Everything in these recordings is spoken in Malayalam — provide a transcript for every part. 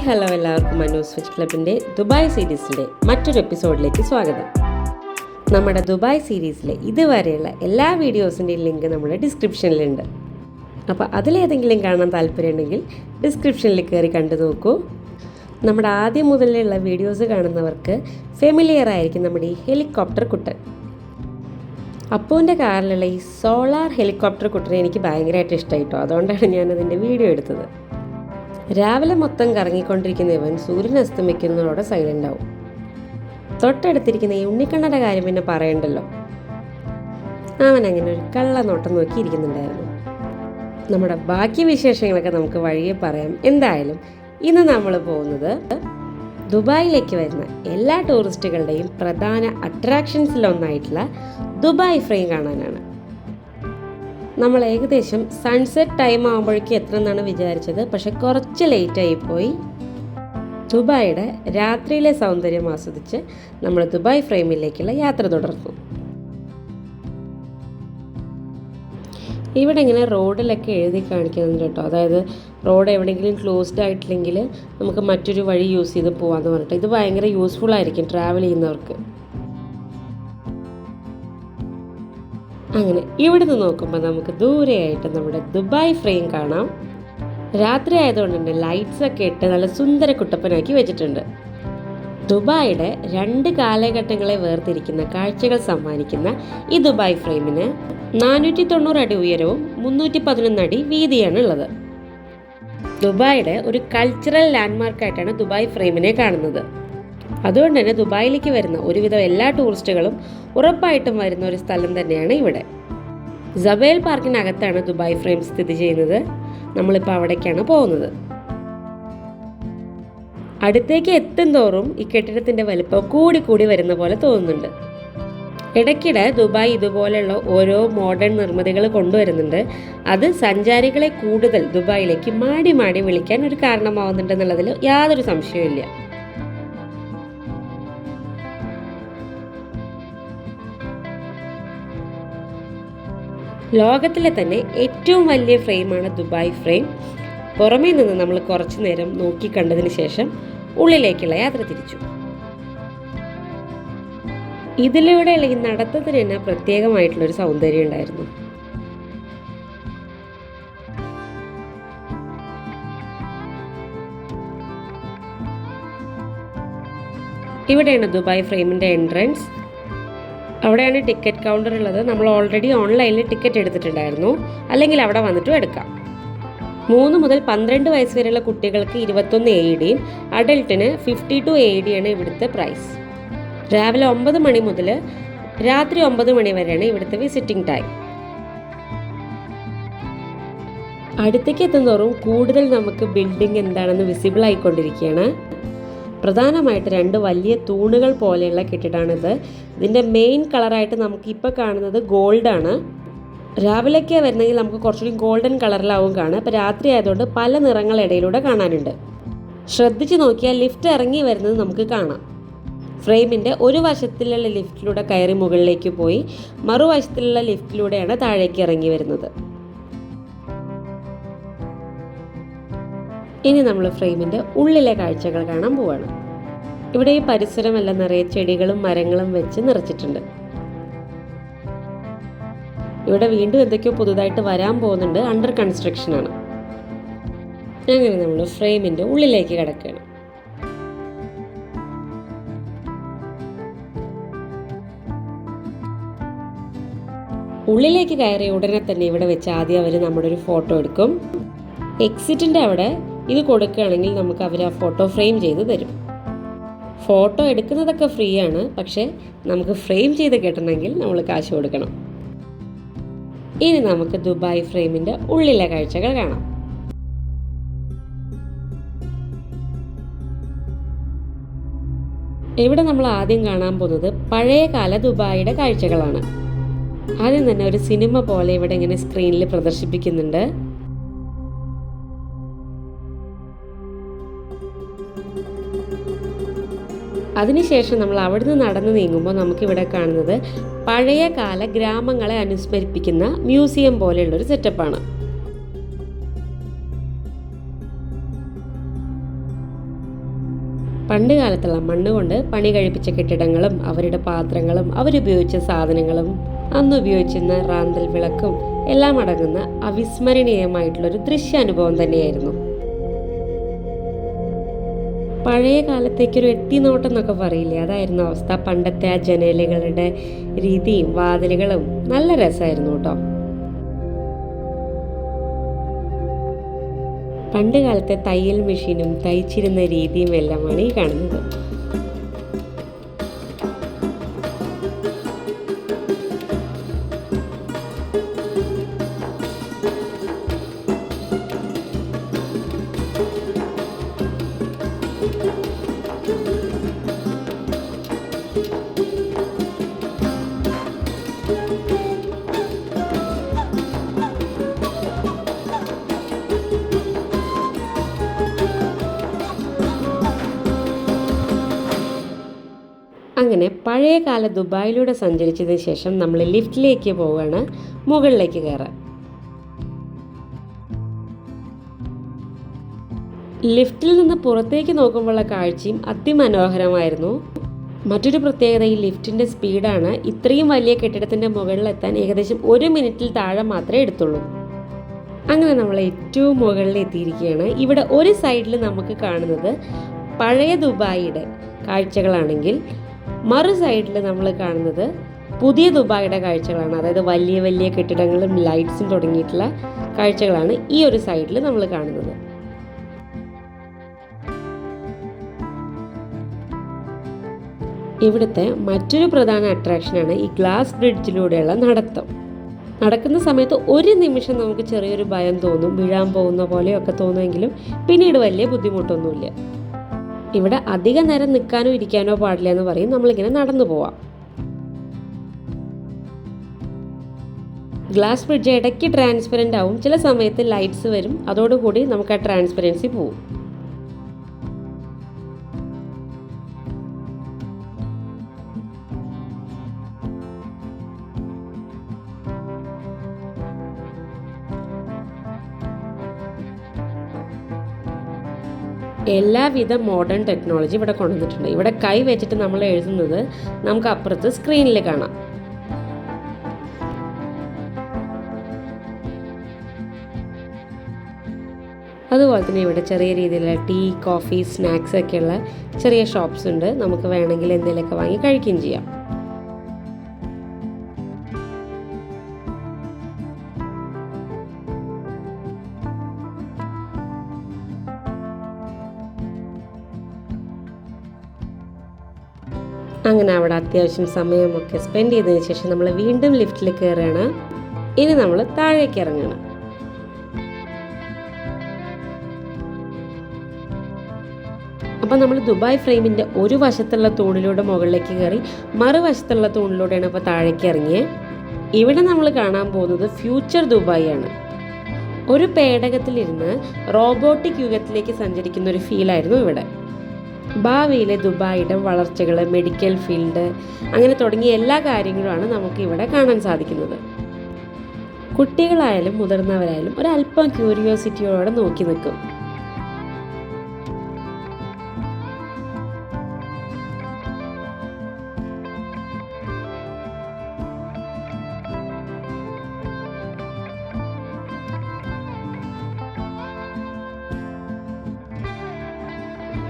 ഹലോ എല്ലാവർക്കും മനോസ് ഫിഷ് ക്ലബിൻ്റെ ദുബായ് സീരീസിൻ്റെ മറ്റൊരു എപ്പിസോഡിലേക്ക് സ്വാഗതം. നമ്മുടെ ദുബായ് സീരീസിലെ ഇതുവരെയുള്ള എല്ലാ വീഡിയോസിൻ്റെയും ലിങ്ക് നമ്മുടെ ഡിസ്ക്രിപ്ഷനിലുണ്ട്. അപ്പോൾ അതിലേതെങ്കിലും കാണാൻ താല്പര്യമുണ്ടെങ്കിൽ ഡിസ്ക്രിപ്ഷനിൽ കയറി കണ്ടു നോക്കൂ. നമ്മുടെ ആദ്യം മുതലുള്ള വീഡിയോസ് കാണുന്നവർക്ക് ഫെമിലിയർ ആയിരിക്കും നമ്മുടെ ഈ ഹെലികോപ്റ്റർ കുട്ടൻ. അപ്പൂൻ്റെ കാറിലുള്ള ഈ സോളാർ ഹെലികോപ്റ്റർ കുട്ടനെ എനിക്ക് ഭയങ്കരമായിട്ട് ഇഷ്ടമായിട്ടോ. അതുകൊണ്ടാണ് ഞാനതിൻ്റെ വീഡിയോ എടുത്തത്. രാവിലെ മൊത്തം കറങ്ങിക്കൊണ്ടിരിക്കുന്ന ഇവൻ സൂര്യൻ അസ്തമിക്കുന്നതോടെ സൈലൻ്റ് ആവും. തൊട്ടടുത്തിരിക്കുന്ന ഈ ഉണ്ണിക്കണ്ണൻ്റെ കാര്യം പിന്നെ പറയണ്ടല്ലോ. അവൻ അങ്ങനെ ഒരു കള്ള നോട്ടം നോക്കിയിരിക്കുന്നുണ്ടായിരുന്നു. നമ്മുടെ ബാക്കി വിശേഷങ്ങളൊക്കെ നമുക്ക് വഴിയെ പറയാം. എന്തായാലും ഇന്ന് നമ്മൾ പോകുന്നത് ദുബായിലേക്ക് വരുന്ന എല്ലാ ടൂറിസ്റ്റുകളുടെയും പ്രധാന അട്രാക്ഷൻസിലൊന്നായിട്ടുള്ള ദുബായ് ഫ്രെയിം കാണാനാണ്. നമ്മൾ ഏകദേശം സൺസെറ്റ് ടൈം ആകുമ്പോഴേക്കും എത്തണമെന്നാണ് വിചാരിച്ചത്. പക്ഷെ കുറച്ച് ലേറ്റായിപ്പോയി. ദുബായിയുടെ രാത്രിയിലെ സൗന്ദര്യം ആസ്വദിച്ച് നമ്മൾ ദുബായ് ഫ്രെയിമിലേക്കുള്ള യാത്ര തുടർന്നു. ഇവിടെ ഇങ്ങനെ റോഡിലൊക്കെ എഴുതി കാണിക്കുന്നുണ്ട് കേട്ടോ. അതായത് റോഡ് എവിടെയെങ്കിലും ക്ലോസ്ഡ് ആയിട്ടില്ലെങ്കിൽ നമുക്ക് മറ്റൊരു വഴി യൂസ് ചെയ്ത് പോകാമെന്ന് പറഞ്ഞിട്ട്. ഇത് ഭയങ്കര യൂസ്ഫുൾ ആയിരിക്കും ട്രാവൽ ചെയ്യുന്നവർക്ക്. അങ്ങനെ ഇവിടുന്ന് നോക്കുമ്പോൾ നമുക്ക് ദൂരെയായിട്ട് നമ്മുടെ ദുബായ് ഫ്രെയിം കാണാം. രാത്രി ആയതുകൊണ്ട് തന്നെ ലൈറ്റ്സൊക്കെ ഇട്ട് നല്ല സുന്ദര കുട്ടപ്പനാക്കി വെച്ചിട്ടുണ്ട്. ദുബായിയുടെ 2 കാലഘട്ടങ്ങളെ വേർതിരിക്കുന്ന കാഴ്ചകൾ സമ്മാനിക്കുന്ന ഈ ദുബായ് ഫ്രെയിമിന് 490 അടി ഉയരവും 311 അടി വീതിയാണ് ഉള്ളത്. ദുബായിയുടെ ഒരു കൾച്ചറൽ ലാൻഡ്മാർക്കായിട്ടാണ് ദുബായ് ഫ്രെയിമിനെ കാണുന്നത്. അതുകൊണ്ട് തന്നെ ദുബായിലേക്ക് വരുന്ന ഒരുവിധം എല്ലാ ടൂറിസ്റ്റുകളും ഉറപ്പായിട്ടും വരുന്ന ഒരു സ്ഥലം തന്നെയാണ് ഇവിടെ. സബേൽ പാർക്കിനകത്താണ് ദുബായ് ഫ്രെയിം സ്ഥിതി ചെയ്യുന്നത്. നമ്മളിപ്പോൾ അവിടേക്കാണ് പോകുന്നത്. അടുത്തേക്ക് എത്തും തോറും ഈ കെട്ടിടത്തിൻ്റെ വലിപ്പം കൂടി വരുന്ന പോലെ തോന്നുന്നുണ്ട്. ഇടയ്ക്കിടെ ദുബായ് ഇതുപോലെയുള്ള ഓരോ മോഡേൺ നിർമ്മിതികൾ കൊണ്ടുവരുന്നുണ്ട്. അത് സഞ്ചാരികളെ കൂടുതൽ ദുബായിലേക്ക് മാടി വിളിക്കാൻ ഒരു കാരണമാവുന്നുണ്ടെന്നുള്ളതിൽ യാതൊരു സംശയവുമില്ല. ലോകത്തിലെ തന്നെ ഏറ്റവും വലിയ ഫ്രെയിമാണ് ദുബായ് ഫ്രെയിം. പുറമേ നിന്ന് നമ്മൾ കുറച്ചു നേരം നോക്കി കണ്ടതിന് ശേഷം ഉള്ളിലേക്കുള്ള യാത്ര തിരിച്ചു. ഇതിലൂടെയുള്ള ഈ നടത്തത്തിന് തന്നെ പ്രത്യേകമായിട്ടുള്ളൊരു സൗന്ദര്യം ഉണ്ടായിരുന്നു. ഇവിടെയാണ് ദുബായ് ഫ്രെയിമിൻ്റെ എൻട്രൻസ്. അവിടെയാണ് ടിക്കറ്റ് കൗണ്ടർ ഉള്ളത്. നമ്മൾ ഓൾറെഡി ഓൺലൈനിൽ ടിക്കറ്റ് എടുത്തിട്ടുണ്ടായിരുന്നു. അല്ലെങ്കിൽ അവിടെ വന്നിട്ടും എടുക്കാം. 3 മുതൽ 12 വയസ്സ് വരെയുള്ള കുട്ടികൾക്ക് 21 AED, അഡൽട്ടിന് 52 AED ആണ് ഇവിടുത്തെ പ്രൈസ്. രാവിലെ 9 മണി മുതൽ രാത്രി 9 മണി വരെയാണ് ഇവിടുത്തെ വിസിറ്റിംഗ് ടൈം. അടുത്തേക്ക് എത്തുന്നതോറും കൂടുതൽ നമുക്ക് ബിൽഡിംഗ് എന്താണെന്ന് വിസിബിൾ ആയിക്കൊണ്ടിരിക്കുകയാണ്. പ്രധാനമായിട്ട് 2 വലിയ തൂണുകൾ പോലെയുള്ള കെട്ടിടമാണിത്. ഇതിൻ്റെ മെയിൻ കളറായിട്ട് നമുക്കിപ്പോൾ കാണുന്നത് ഗോൾഡാണ്. രാവിലെയൊക്കെ വരുന്നെങ്കിൽ നമുക്ക് കുറച്ചുകൂടി ഗോൾഡൻ കളറിലാവും കാണുക. അപ്പോൾ രാത്രി ആയതുകൊണ്ട് പല നിറങ്ങൾ ഇടയിലൂടെ കാണാനുണ്ട്. ശ്രദ്ധിച്ച് നോക്കിയാൽ ലിഫ്റ്റ് ഇറങ്ങി വരുന്നത് നമുക്ക് കാണാം. ഫ്രെയിമിൻ്റെ ഒരു വശത്തിലുള്ള ലിഫ്റ്റിലൂടെ കയറി മുകളിലേക്ക് പോയി മറുവശത്തിലുള്ള ലിഫ്റ്റിലൂടെയാണ് താഴേക്ക് ഇറങ്ങി വരുന്നത്. ഇനി നമ്മൾ ഫ്രെയിമിൻ്റെ ഉള്ളിലെ കാഴ്ചകൾ കാണാൻ പോവാണ്. ഇവിടെ ഈ പരിസരമെല്ലാം നിറയെ ചെടികളും മരങ്ങളും വെച്ച് നിറച്ചിട്ടുണ്ട്. ഇവിടെ വീണ്ടും എന്തൊക്കെയോ പുതുതായിട്ട് വരാൻ പോകുന്നുണ്ട്. അണ്ടർ കൺസ്ട്രക്ഷനാണ്. അങ്ങനെ നമ്മൾ ഫ്രെയിമിൻ്റെ ഉള്ളിലേക്ക് കിടക്കുകയാണ്. ഉള്ളിലേക്ക് കയറിയ ഉടനെ തന്നെ ഇവിടെ വെച്ച് ആദ്യം അവർ നമ്മുടെ ഒരു ഫോട്ടോ എടുക്കും. എക്സിറ്റിൻ്റെ അവിടെ ഇത് കൊടുക്കുകയാണെങ്കിൽ നമുക്ക് അവർ ആ ഫോട്ടോ ഫ്രെയിം ചെയ്ത് തരും. ഫോട്ടോ എടുക്കുന്നതൊക്കെ ഫ്രീ ആണ്. പക്ഷേ നമുക്ക് ഫ്രെയിം ചെയ്ത് കിട്ടണമെങ്കിൽ നമ്മൾ കാശ് കൊടുക്കണം. ഇനി നമുക്ക് ദുബായ് ഫ്രെയിമിൻ്റെ ഉള്ളിലെ കാഴ്ചകൾ കാണാം. ഇവിടെ നമ്മൾ ആദ്യം കാണാൻ പോകുന്നത് പഴയകാല ദുബായിയുടെ കാഴ്ചകളാണ്. ആദ്യം തന്നെ ഒരു സിനിമ പോലെ ഇവിടെ ഇങ്ങനെ സ്ക്രീനിൽ പ്രദർശിപ്പിക്കുന്നുണ്ട്. അതിനുശേഷം നമ്മൾ അവിടുന്ന് നടന്നു നീങ്ങുമ്പോൾ നമുക്കിവിടെ കാണുന്നത് പഴയകാല ഗ്രാമങ്ങളെ അനുസ്മരിപ്പിക്കുന്ന മ്യൂസിയം പോലെയുള്ളൊരു സെറ്റപ്പാണ്. പണ്ട് കാലത്തുള്ള മണ്ണ് കൊണ്ട് പണി കഴിപ്പിച്ച കെട്ടിടങ്ങളും അവരുടെ പാത്രങ്ങളും അവരുപയോഗിച്ച സാധനങ്ങളും അന്ന് ഉപയോഗിച്ചിരുന്ന റാന്തൽ വിളക്കും എല്ലാം അടങ്ങുന്ന അവിസ്മരണീയമായിട്ടുള്ളൊരു ദൃശ്യാനുഭവം തന്നെയായിരുന്നു. പഴയ കാലത്തേക്കൊരു എത്തിനോട്ടം എന്നൊക്കെ പറയില്ലേ, അതായിരുന്നു അവസ്ഥ. പണ്ടത്തെ ആ ജനലുകളുടെ രീതിയും വാതിലുകളും നല്ല രസമായിരുന്നു കേട്ടോ. പണ്ട് കാലത്തെ തയ്യൽ മെഷീനും തയ്ച്ചിരുന്ന രീതിയും എല്ലാമാണ് ഈ കാണുന്നത്. അങ്ങനെ പഴയകാല ദുബായിലൂടെ സഞ്ചരിച്ചതിന് ശേഷം നമ്മൾ ലിഫ്റ്റിലേക്ക് പോവുകയാണ്, മുകളിലേക്ക് കയറാൻ. ലിഫ്റ്റിൽ നിന്ന് പുറത്തേക്ക് നോക്കുമ്പോഴുള്ള കാഴ്ചയും അതിമനോഹരമായിരുന്നു. മറ്റൊരു പ്രത്യേകത ഈ ലിഫ്റ്റിൻ്റെ സ്പീഡാണ്. ഇത്രയും വലിയ കെട്ടിടത്തിൻ്റെ മുകളിലെത്താൻ ഏകദേശം 1 മിനിറ്റിൽ താഴെ മാത്രമേ എടുത്തുള്ളൂ. അങ്ങനെ നമ്മൾ ഏറ്റവും മുകളിൽ എത്തിയിരിക്കുകയാണ്. ഇവിടെ ഒരു സൈഡിൽ നമുക്ക് കാണുന്നത് പഴയ ദുബായിയുടെ കാഴ്ചകളാണെങ്കിൽ മറു സൈഡിൽ നമ്മൾ കാണുന്നത് പുതിയ ദുബായിയുടെ കാഴ്ചകളാണ്. അതായത് വലിയ വലിയ കെട്ടിടങ്ങളും ലൈറ്റ്സും തുടങ്ങിയിട്ടുള്ള കാഴ്ചകളാണ് ഈ ഒരു സൈഡിൽ നമ്മൾ കാണുന്നത്. ഇവിടുത്തെ മറ്റൊരു പ്രധാന അട്രാക്ഷനാണ് ഈ ഗ്ലാസ് ബ്രിഡ്ജിലൂടെയുള്ള നടത്തം. നടക്കുന്ന സമയത്ത് ഒരു നിമിഷം നമുക്ക് ചെറിയൊരു ഭയം തോന്നും, വീഴാൻ പോകുന്ന പോലെയൊക്കെ തോന്നുമെങ്കിലും പിന്നീട് വലിയ ബുദ്ധിമുട്ടൊന്നുമില്ല. ഇവിടെ അധിക നേരം നിൽക്കാനോ ഇരിക്കാനോ പാടില്ല എന്ന് പറയും. നമ്മളിങ്ങനെ നടന്നു പോവാം. ഗ്ലാസ് ബ്രിഡ്ജ് ഇടയ്ക്ക് ട്രാൻസ്പെറൻ്റ് ആവും, ചില സമയത്ത് ലൈറ്റ്സ് വരും, അതോടുകൂടി നമുക്ക് ആ ട്രാൻസ്പെറൻസി പോവും. എല്ലാവിധ മോഡേൺ ടെക്നോളജി ഇവിടെ കൊണ്ടുവന്നിട്ടുണ്ട്. ഇവിടെ കൈ വെച്ചിട്ട് നമ്മൾ എഴുതുന്നത് നമുക്ക് അപ്പുറത്ത് സ്ക്രീനിൽ കാണാം. അതുപോലെ തന്നെ ഇവിടെ ചെറിയ രീതിയിലുള്ള ടീ, കോഫി, സ്നാക്സ് ഒക്കെയുള്ള ചെറിയ ഷോപ്സ് ഉണ്ട്. നമുക്ക് വേണമെങ്കിൽ എന്തെങ്കിലുമൊക്കെ വാങ്ങി കഴിക്കുകയും ചെയ്യാം. അങ്ങനെ അവിടെ അത്യാവശ്യം സമയമൊക്കെ സ്പെൻഡ് ചെയ്തതിന് ശേഷം നമ്മൾ വീണ്ടും ലിഫ്റ്റിൽ കയറുകയാണ്. ഇനി നമ്മൾ താഴേക്ക് ഇറങ്ങണം. അപ്പം നമ്മൾ ദുബായ് ഫ്രെയിമിൻ്റെ ഒരു വശത്തുള്ള തൂണിലൂടെ മുകളിലേക്ക് കയറി മറുവശത്തുള്ള തൂണിലൂടെയാണ് ഇപ്പോൾ താഴേക്ക് ഇറങ്ങിയത്. ഇവിടെ നമ്മൾ കാണാൻ പോകുന്നത് ഫ്യൂച്ചർ ദുബായ് ആണ്. ഒരു പേടകത്തിലിരുന്ന് റോബോട്ടിക് യുഗത്തിലേക്ക് സഞ്ചരിക്കുന്ന ഒരു ഫീലായിരുന്നു ഇവിടെ. ഭാവിയിലെ ദുബായിയുടെ വളർച്ചകൾ, മെഡിക്കൽ ഫീൽഡ്, അങ്ങനെ തുടങ്ങിയ എല്ലാ കാര്യങ്ങളുമാണ് നമുക്ക് ഇവിടെ കാണാൻ സാധിക്കുന്നത്. കുട്ടികളായാലും മുതിർന്നവരായാലും ഒരല്പം ക്യൂരിയോസിറ്റിയോടെ നോക്കി നിൽക്കും.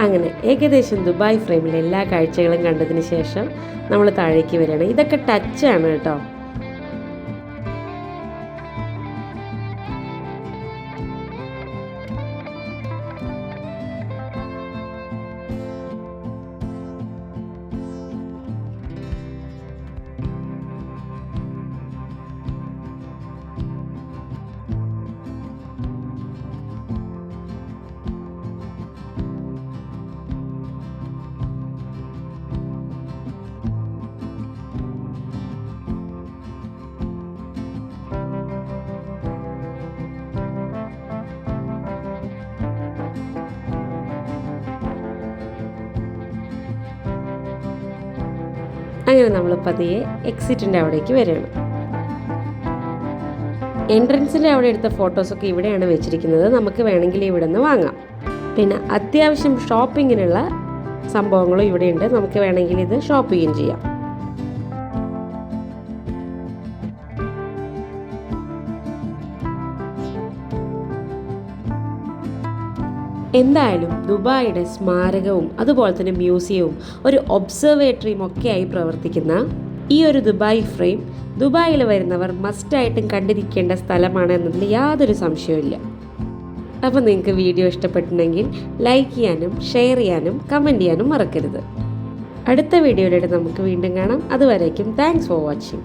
അങ്ങനെ ഏകദേശം ദുബായ് ഫ്രെയിമിലെ എല്ലാ കാഴ്ചകളും കണ്ടതിന് ശേഷം നമ്മൾ താഴേക്ക് വരികയാണ്. ഇതൊക്കെ ടച്ചാണ് കേട്ടോ. അങ്ങനെ നമ്മൾ പതിയെ എക്സിറ്റിൻ്റെ അവിടേക്ക് വരികയാണ്. എൻട്രൻസിൻ്റെ അവിടെ എടുത്ത ഫോട്ടോസൊക്കെ ഇവിടെയാണ് വെച്ചിരിക്കുന്നത്. നമുക്ക് വേണമെങ്കിൽ ഇവിടെ നിന്ന് വാങ്ങാം. പിന്നെ അത്യാവശ്യം ഷോപ്പിങ്ങിനുള്ള സംഭവങ്ങളും ഇവിടെയുണ്ട്. നമുക്ക് വേണമെങ്കിൽ ഇത് ഷോപ്പ് ചെയ്യുകയും ചെയ്യാം. എന്തായാലും ദുബായിയുടെ സ്മാരകവും അതുപോലെ തന്നെ മ്യൂസിയവും ഒരു ഒബ്സർവേറ്ററിയും ഒക്കെയായി പ്രവർത്തിക്കുന്ന ഈ ഒരു ദുബായ് ഫ്രെയിം ദുബായിൽ വരുന്നവർ മസ്റ്റായിട്ടും കണ്ടിരിക്കേണ്ട സ്ഥലമാണ് എന്നതിൽ യാതൊരു സംശയവുമില്ല. അപ്പോൾ നിങ്ങൾക്ക് വീഡിയോ ഇഷ്ടപ്പെട്ടിട്ടുണ്ടെങ്കിൽ ലൈക്ക് ചെയ്യാനും ഷെയർ ചെയ്യാനും കമൻറ്റ് ചെയ്യാനും മറക്കരുത്. അടുത്ത വീഡിയോയിലൂടെ നമുക്ക് വീണ്ടും കാണാം. അതുവരേക്കും താങ്ക്സ് ഫോർ വാച്ചിങ്.